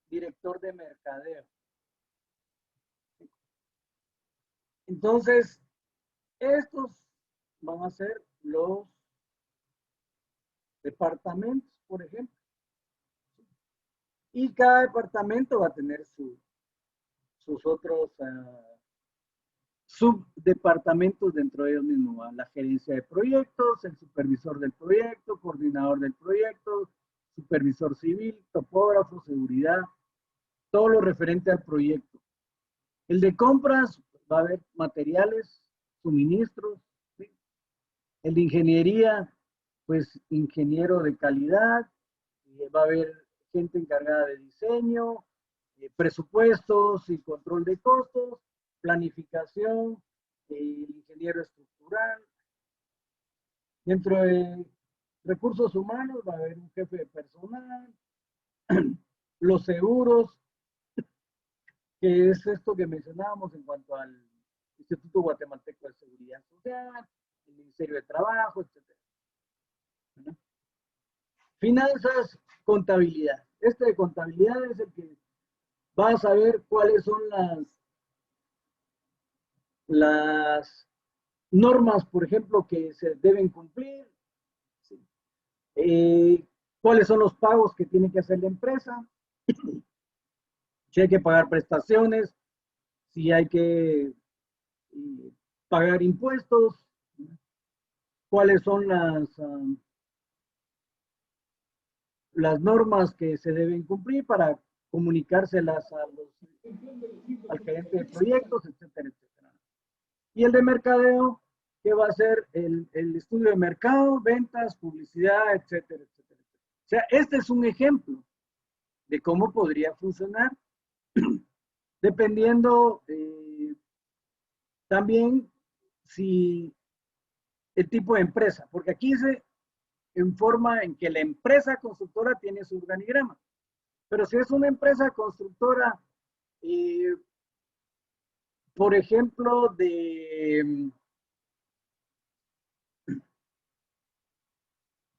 director de mercadeo. Entonces, estos van a ser los departamentos, por ejemplo. Y cada departamento va a tener sus otros subdepartamentos dentro de ellos mismos. La gerencia de proyectos, el supervisor del proyecto, coordinador del proyecto, supervisor civil, topógrafo, seguridad, todo lo referente al proyecto. El de compras va a haber materiales, suministros, ¿sí? El de ingeniería, pues ingeniero de calidad, va a haber gente encargada de diseño, presupuestos y control de costos, planificación, el ingeniero estructural. Dentro de recursos humanos, va a haber un jefe de personal, los seguros, que es esto que mencionábamos en cuanto al Instituto Guatemalteco de Seguridad Social, el Ministerio de Trabajo, etc. ¿No? Finanzas, contabilidad. Este de contabilidad es el que va a saber cuáles son las normas, por ejemplo, que se deben cumplir, ¿sí? Cuáles son los pagos que tiene que hacer la empresa, si hay que pagar prestaciones, si hay que pagar impuestos, cuáles son las normas que se deben cumplir para comunicárselas al gerente de proyectos, etcétera, etcétera. Y el de mercadeo, que va a ser el estudio de mercado, ventas, publicidad, etcétera, etcétera. O sea, este es un ejemplo de cómo podría funcionar, dependiendo también si el tipo de empresa, porque aquí se informa en que la empresa constructora tiene su organigrama, pero si es una empresa constructora, por ejemplo, de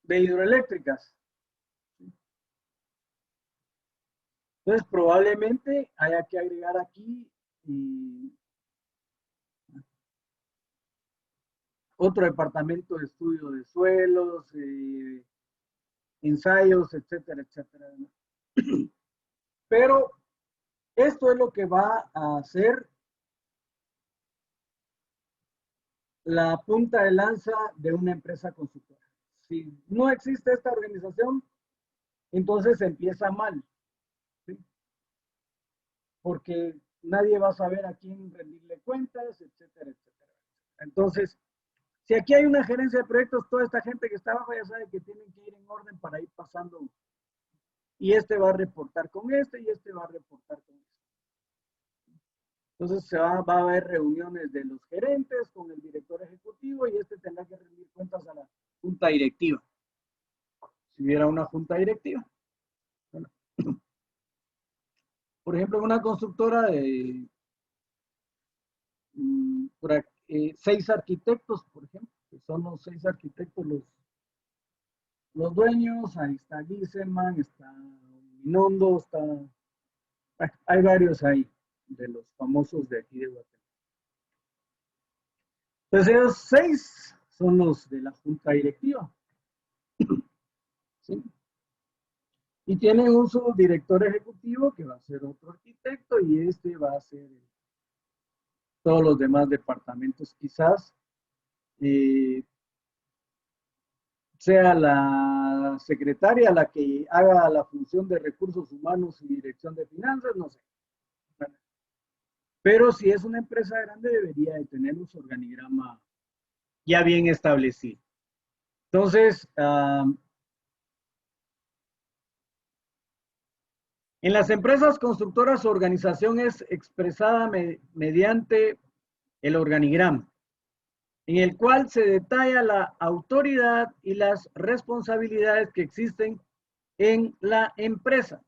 hidroeléctricas, entonces probablemente haya que agregar aquí otro departamento de estudio de suelos, ensayos, etcétera, etcétera. Pero esto es lo que va a hacer la punta de lanza de una empresa constructora. Si no existe esta organización, entonces empieza mal, ¿sí? Porque nadie va a saber a quién rendirle cuentas, etcétera, etcétera. Entonces, si aquí hay una gerencia de proyectos, toda esta gente que está abajo ya sabe que tienen que ir en orden para ir pasando. Y este va a reportar con este y este va a reportar con este. Entonces va a haber reuniones de los gerentes con el director ejecutivo y este tendrá que rendir cuentas a la junta directiva. Si hubiera una junta directiva. Bueno, por ejemplo, en una constructora de 6 arquitectos, por ejemplo, que son los 6 arquitectos los dueños, ahí está Giseman, está Minondo, está, hay varios ahí, de los famosos de aquí de Guatemala. Entonces esos 6 son los de la junta directiva. ¿Sí? Y tienen un subdirector ejecutivo que va a ser otro arquitecto y este va a ser todos los demás departamentos. Quizás sea la secretaria la que haga la función de recursos humanos y dirección de finanzas, no sé. Pero si es una empresa grande debería de tener un organigrama ya bien establecido. Entonces, en las empresas constructoras su organización es expresada mediante el organigrama, en el cual se detalla la autoridad y las responsabilidades que existen en la empresa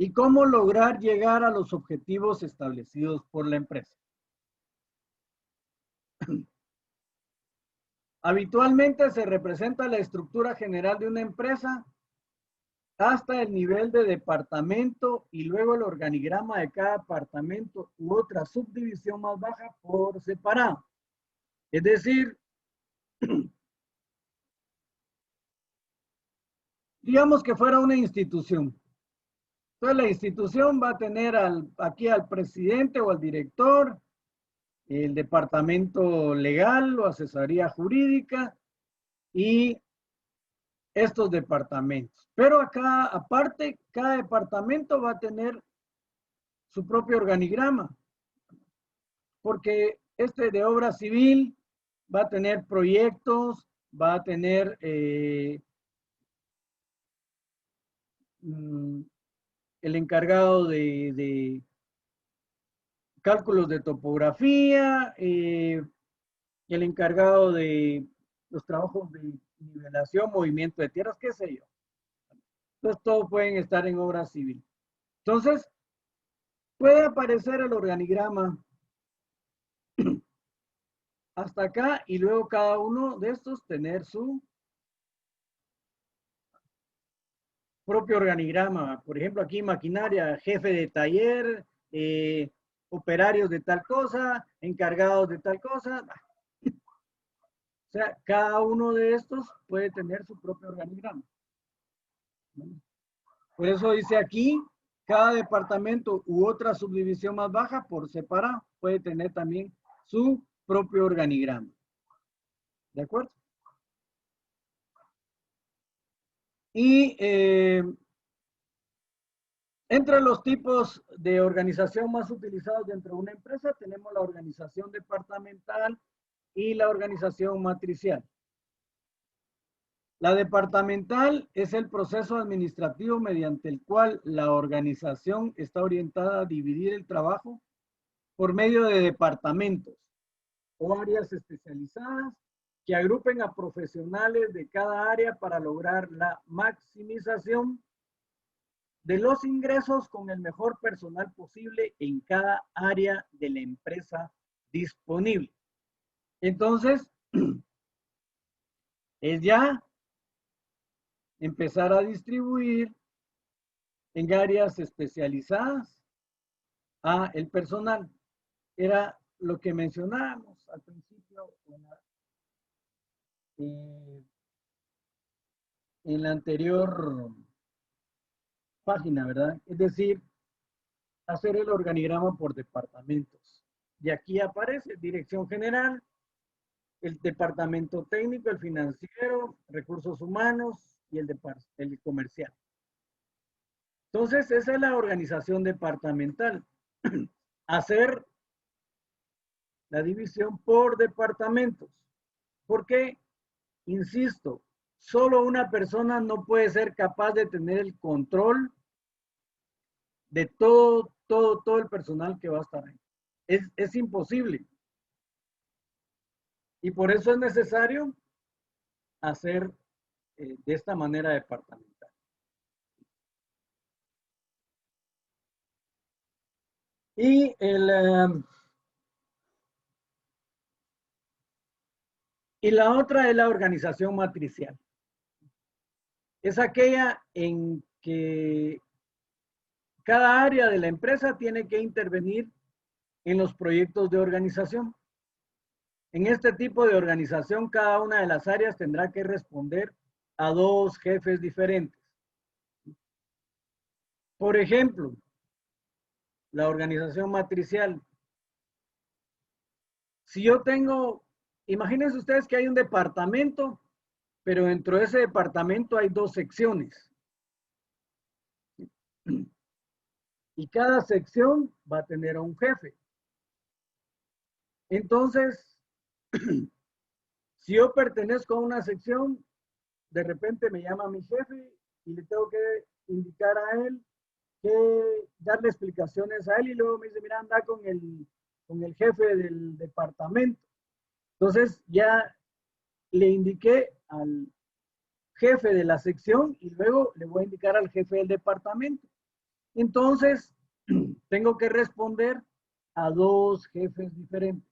y cómo lograr llegar a los objetivos establecidos por la empresa. Habitualmente se representa la estructura general de una empresa hasta el nivel de departamento y luego el organigrama de cada departamento u otra subdivisión más baja por separado. Es decir, digamos que fuera una institución. Entonces la institución va a tener aquí al presidente o al director, el departamento legal o asesoría jurídica y estos departamentos. Pero acá, aparte, cada departamento va a tener su propio organigrama, porque este de obra civil va a tener proyectos, va a tener el encargado de cálculos de topografía, el encargado de los trabajos de nivelación, movimiento de tierras, qué sé yo. Entonces, todos pueden estar en obra civil. Entonces, puede aparecer el organigrama hasta acá y luego cada uno de estos tener su propio organigrama. Por ejemplo, aquí maquinaria, jefe de taller, operarios de tal cosa, encargados de tal cosa. O sea, cada uno de estos puede tener su propio organigrama. Por eso dice aquí, cada departamento u otra subdivisión más baja por separado puede tener también su propio organigrama. ¿De acuerdo? Y entre los tipos de organización más utilizados dentro de una empresa tenemos la organización departamental y la organización matricial. La departamental es el proceso administrativo mediante el cual la organización está orientada a dividir el trabajo por medio de departamentos o áreas especializadas que agrupen a profesionales de cada área para lograr la maximización de los ingresos con el mejor personal posible en cada área de la empresa disponible. Entonces, es ya empezar a distribuir en áreas especializadas a el personal. Era lo que mencionábamos al principio en la anterior página, ¿verdad? Es decir, hacer el organigrama por departamentos. Y aquí aparece dirección general, el departamento técnico, el financiero, recursos humanos y el comercial. Entonces, esa es la organización departamental. Hacer la división por departamentos. Porque, insisto, solo una persona no puede ser capaz de tener el control de todo el personal que va a estar ahí. Es imposible. Y por eso es necesario hacer de esta manera departamental. Y y la otra es la organización matricial. Es aquella en que cada área de la empresa tiene que intervenir en los proyectos de organización. En este tipo de organización, cada una de las áreas tendrá que responder a dos jefes diferentes. Por ejemplo, la organización matricial. Si yo tengo, imagínense ustedes que hay un departamento, pero dentro de ese departamento hay dos secciones. Y cada sección va a tener a un jefe. Entonces, si yo pertenezco a una sección, de repente me llama mi jefe y le tengo que indicar a él, que darle explicaciones a él y luego me dice, mira, anda con el jefe del departamento. Entonces ya le indiqué al jefe de la sección y luego le voy a indicar al jefe del departamento. Entonces, tengo que responder a dos jefes diferentes.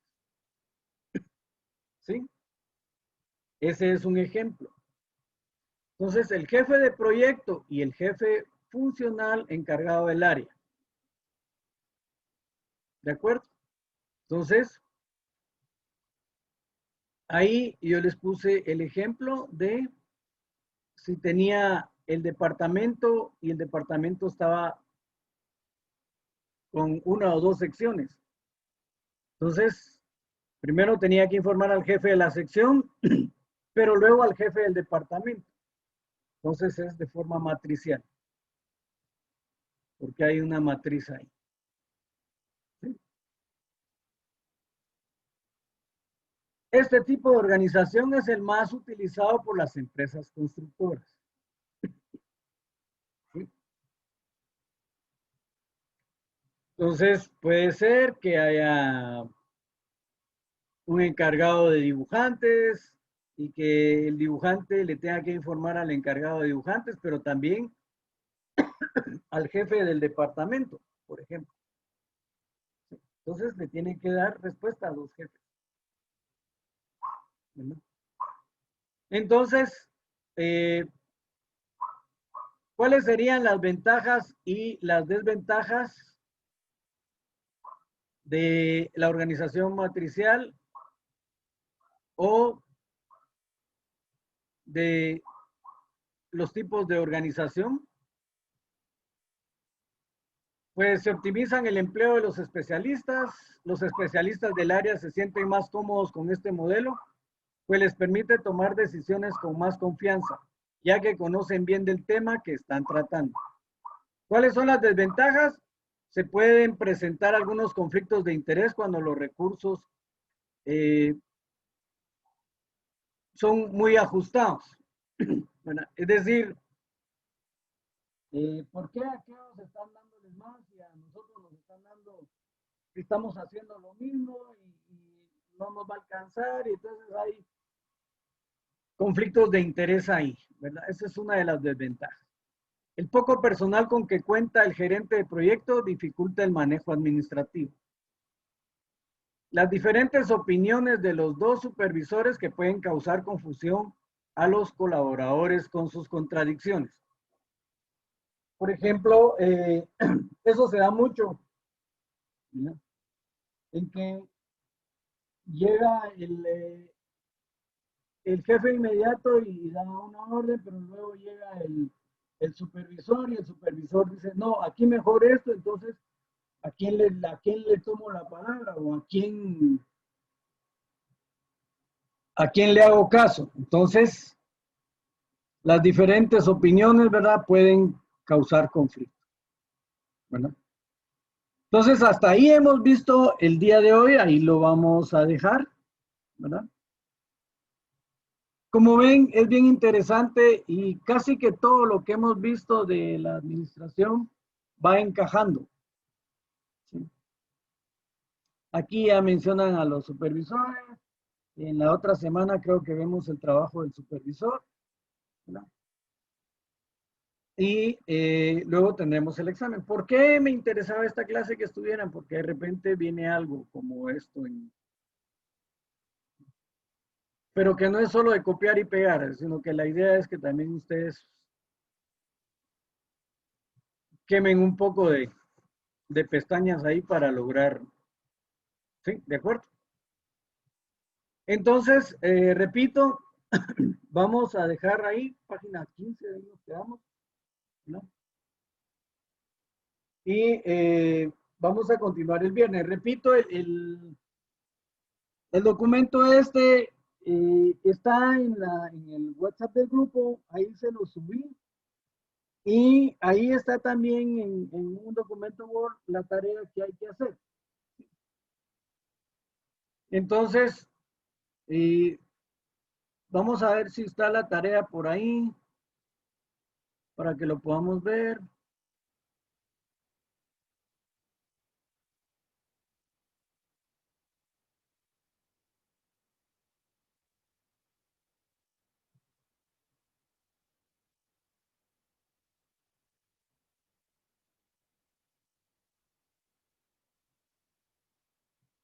¿Sí? Ese es un ejemplo. Entonces, el jefe de proyecto y el jefe funcional encargado del área. ¿De acuerdo? Entonces, ahí yo les puse el ejemplo de si tenía el departamento y el departamento estaba con una o dos secciones. Entonces, primero tenía que informar al jefe de la sección, pero luego al jefe del departamento. Entonces es de forma matricial, porque hay una matriz ahí. ¿Sí? Este tipo de organización es el más utilizado por las empresas constructoras. ¿Sí? Entonces puede ser que haya un encargado de dibujantes, y que el dibujante le tenga que informar al encargado de dibujantes, pero también al jefe del departamento, por ejemplo. Entonces le tienen que dar respuesta a los jefes, ¿verdad? Entonces, ¿cuáles serían las ventajas y las desventajas de la organización matricial o de los tipos de organización? Pues se optimizan el empleo de los especialistas del área se sienten más cómodos con este modelo, pues les permite tomar decisiones con más confianza, ya que conocen bien del tema que están tratando. ¿Cuáles son las desventajas? Se pueden presentar algunos conflictos de interés cuando los recursos son muy ajustados. Bueno, es decir, ¿por qué a aquellos están dándoles más y a nosotros nos están dando, estamos haciendo lo mismo y no nos va a alcanzar? Y entonces hay conflictos de interés ahí, ¿verdad? Esa es una de las desventajas. El poco personal con que cuenta el gerente de proyecto dificulta el manejo administrativo. Las diferentes opiniones de los dos supervisores que pueden causar confusión a los colaboradores con sus contradicciones. Por ejemplo, eso se da mucho, ¿no? En que llega el jefe inmediato y da una orden, pero luego llega el supervisor y el supervisor dice, no, aquí mejor esto, entonces, ¿a quién le tomo la palabra o a quién le hago caso? Entonces, las diferentes opiniones, ¿verdad? Pueden causar conflicto, ¿verdad? Entonces, hasta ahí hemos visto el día de hoy, ahí lo vamos a dejar, ¿verdad? Como ven, es bien interesante y casi que todo lo que hemos visto de la administración va encajando, ¿sí? Aquí ya mencionan a los supervisores, en la otra semana creo que vemos el trabajo del supervisor, ¿verdad? Y luego tendremos el examen. ¿Por qué me interesaba esta clase que estuvieran? Porque de repente viene algo como esto, pero que no es solo de copiar y pegar, sino que la idea es que también ustedes quemen un poco de pestañas ahí para lograr, ¿sí? ¿De acuerdo? Entonces, repito, vamos a dejar ahí, página 15, ahí nos quedamos, ¿no? Y vamos a continuar el viernes. Repito, el documento este está en el WhatsApp del grupo, ahí se lo subí. Y ahí está también en un documento Word la tarea que hay que hacer. Entonces, vamos a ver si está la tarea por ahí para que lo podamos ver.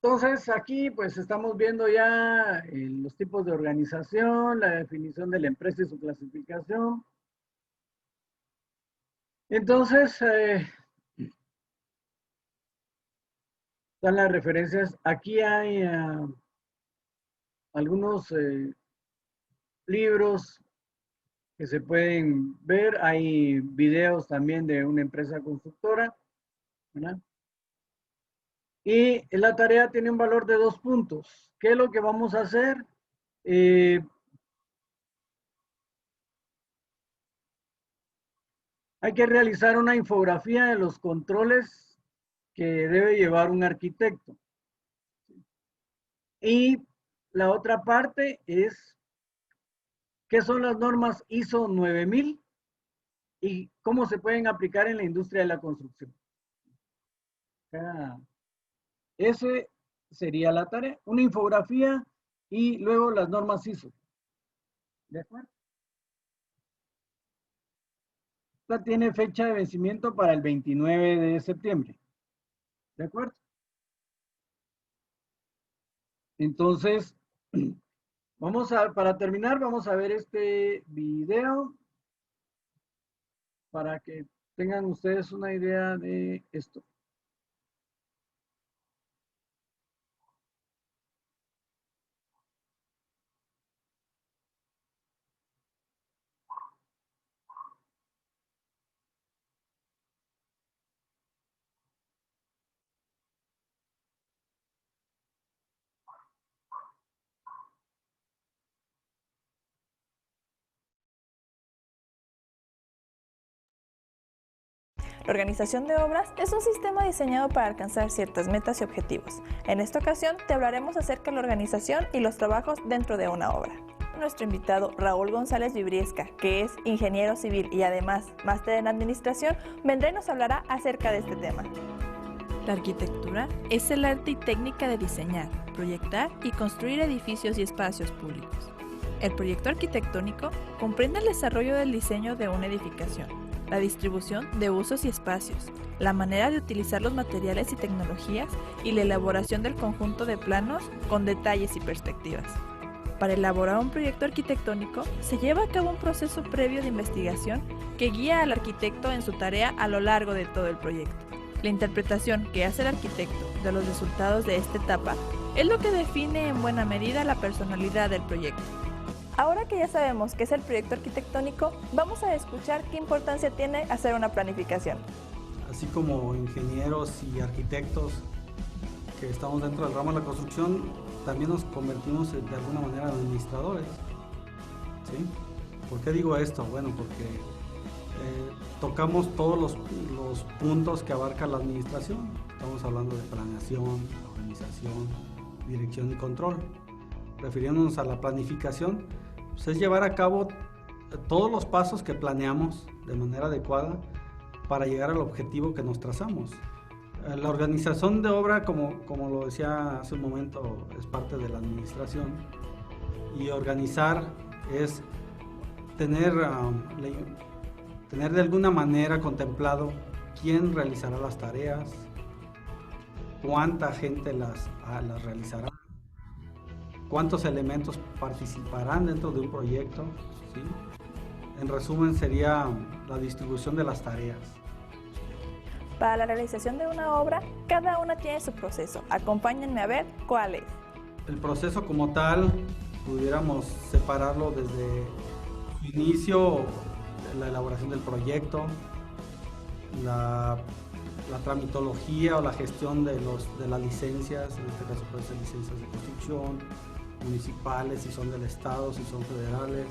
Entonces, aquí pues estamos viendo ya los tipos de organización, la definición de la empresa y su clasificación. Entonces, están las referencias. Aquí hay algunos libros que se pueden ver. Hay videos también de una empresa constructora, ¿verdad? Y la tarea tiene un valor de 2 puntos. ¿Qué es lo que vamos a hacer? Hay que realizar una infografía de los controles que debe llevar un arquitecto. Y la otra parte es qué son las normas ISO 9000 y cómo se pueden aplicar en la industria de la construcción. Ese sería la tarea, una infografía y luego las normas ISO. ¿De acuerdo? Esta tiene fecha de vencimiento para el 29 de septiembre. ¿De acuerdo? Entonces, para terminar, vamos a ver este video para que tengan ustedes una idea de esto. La organización de obras es un sistema diseñado para alcanzar ciertas metas y objetivos. En esta ocasión te hablaremos acerca de la organización y los trabajos dentro de una obra. Nuestro invitado Raúl González Vibriesca, que es ingeniero civil y además máster en administración, vendrá y nos hablará acerca de este tema. La arquitectura es el arte y técnica de diseñar, proyectar y construir edificios y espacios públicos. El proyecto arquitectónico comprende el desarrollo del diseño de una edificación, la distribución de usos y espacios, la manera de utilizar los materiales y tecnologías y la elaboración del conjunto de planos con detalles y perspectivas. Para elaborar un proyecto arquitectónico se lleva a cabo un proceso previo de investigación que guía al arquitecto en su tarea a lo largo de todo el proyecto. La interpretación que hace el arquitecto de los resultados de esta etapa es lo que define en buena medida la personalidad del proyecto. Ahora que ya sabemos qué es el proyecto arquitectónico, vamos a escuchar qué importancia tiene hacer una planificación. Así como ingenieros y arquitectos que estamos dentro del ramo de la construcción, también nos convertimos de alguna manera en administradores. ¿Sí? ¿Por qué digo esto? Bueno, porque tocamos todos los puntos que abarca la administración. Estamos hablando de planeación, organización, dirección y control. Refiriéndonos a la planificación, pues es llevar a cabo todos los pasos que planeamos de manera adecuada para llegar al objetivo que nos trazamos. La organización de obra, como lo decía hace un momento, es parte de la administración, y organizar es tener de alguna manera contemplado quién realizará las tareas, cuánta gente las realizará, cuántos elementos participarán dentro de un proyecto, ¿sí? En resumen, sería la distribución de las tareas. Para la realización de una obra, cada una tiene su proceso. Acompáñenme a ver cuál es. El proceso como tal, pudiéramos separarlo desde su inicio, la elaboración del proyecto, la tramitología o la gestión de las licencias, en este caso pueden ser licencias de construcción, municipales, si son del estado, si son federales,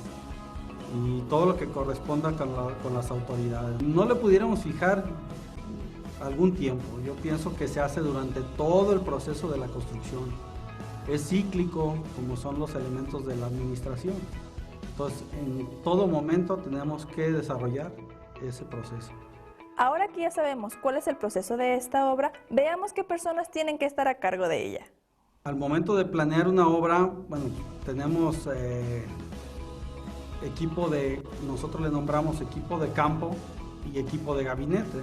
y todo lo que corresponda con las autoridades. No le pudiéramos fijar algún tiempo. Yo pienso que se hace durante todo el proceso de la construcción. Es cíclico, como son los elementos de la administración. Entonces, en todo momento tenemos que desarrollar ese proceso. Ahora que ya sabemos cuál es el proceso de esta obra, veamos qué personas tienen que estar a cargo de ella. Al momento de planear una obra, bueno, tenemos nosotros le nombramos equipo de campo y equipo de gabinete.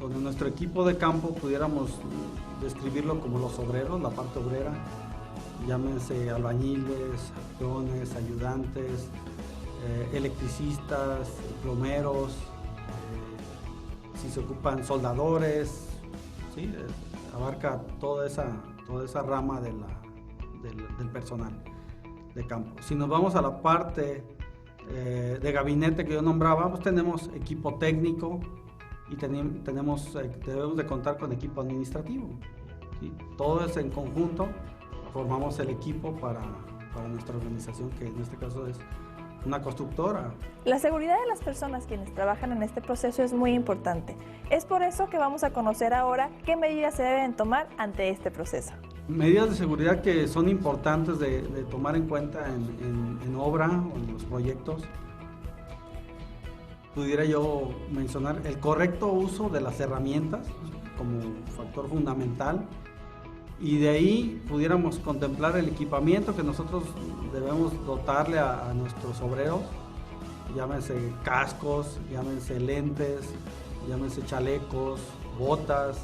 Donde nuestro equipo de campo pudiéramos describirlo como los obreros, la parte obrera, llámense albañiles, peones, ayudantes, electricistas, plomeros, si se ocupan soldadores, ¿sí? Abarca toda esa rama del personal de campo. Si nos vamos a la parte de gabinete que yo nombraba, pues tenemos equipo técnico, y debemos de contar con equipo administrativo, ¿sí? Todos en conjunto formamos el equipo para nuestra organización, que en este caso es una constructora. La seguridad de las personas quienes trabajan en este proceso es muy importante. Es por eso que vamos a conocer ahora qué medidas se deben tomar ante este proceso. Medidas de seguridad que son importantes de tomar en cuenta en obra o en los proyectos. Pudiera yo mencionar el correcto uso de las herramientas como factor fundamental, Y de ahí pudiéramos contemplar el equipamiento que nosotros debemos dotarle a nuestros obreros, llámense cascos, llámense lentes, llámense chalecos, botas,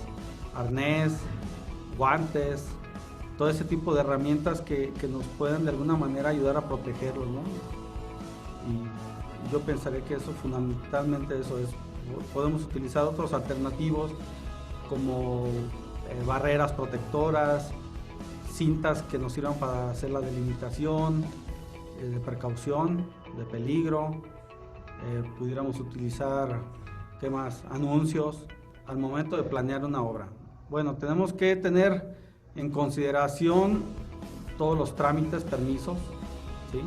arnés, guantes, todo ese tipo de herramientas que nos pueden de alguna manera ayudar a protegerlos, ¿no? Y yo pensaría que eso fundamentalmente eso es. Podemos utilizar otros alternativos como barreras protectoras, cintas que nos sirvan para hacer la delimitación, de precaución, de peligro. Pudiéramos utilizar, ¿qué más? Anuncios al momento de planear una obra. Bueno, tenemos que tener en consideración todos los trámites, permisos, ¿sí?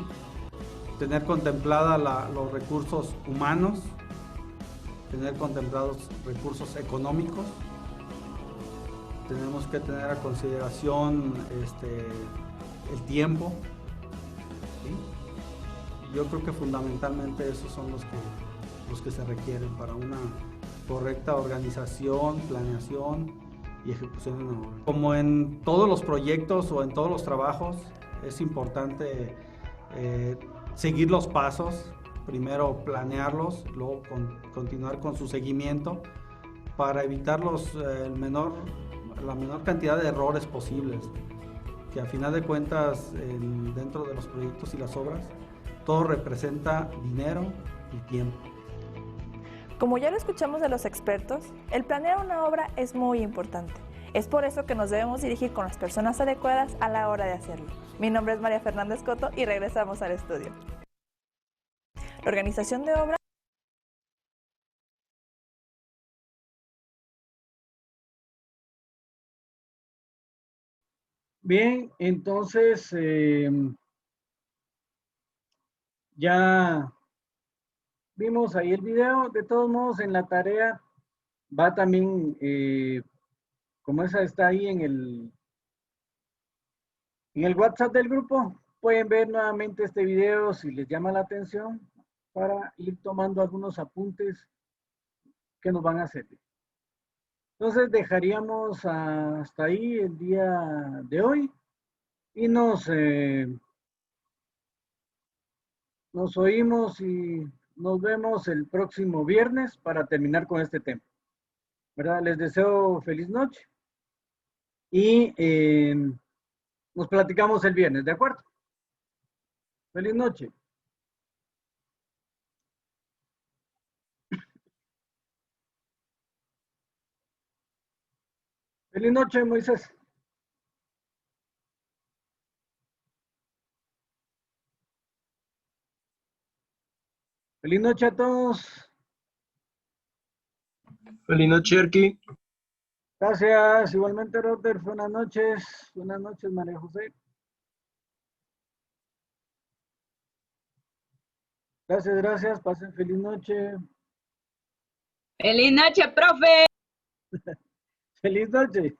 Tener contemplada los recursos humanos, tener contemplados recursos económicos. Tenemos que tener a consideración el tiempo, ¿sí? Yo creo que fundamentalmente esos son los que se requieren para una correcta organización, planeación y ejecución de una obra. Como en todos los proyectos o en todos los trabajos, es importante seguir los pasos, primero planearlos, luego continuar con su seguimiento para evitar la menor cantidad de errores posibles, que a final de cuentas dentro de los proyectos y las obras todo representa dinero y tiempo. Como ya lo escuchamos de los expertos, el planear una obra es muy importante. Es por eso que nos debemos dirigir con las personas adecuadas a la hora de hacerlo. Mi nombre es María Fernández Coto y regresamos al estudio. La organización de obra Bien, entonces ya vimos ahí el video. De todos modos, en la tarea va también, como esa está ahí en el WhatsApp del grupo, pueden ver nuevamente este video si les llama la atención para ir tomando algunos apuntes que nos van a servir. Entonces dejaríamos hasta ahí el día de hoy y nos oímos y nos vemos el próximo viernes para terminar con este tema, ¿verdad? Les deseo feliz noche y nos platicamos el viernes, ¿de acuerdo? Feliz noche. Feliz noche, Moisés. Feliz noche a todos. Feliz noche, Erki. Gracias, igualmente, Robert. Buenas noches. Buenas noches, María José. Gracias, gracias. Pasen feliz noche. Feliz noche, profe. Feliz noche.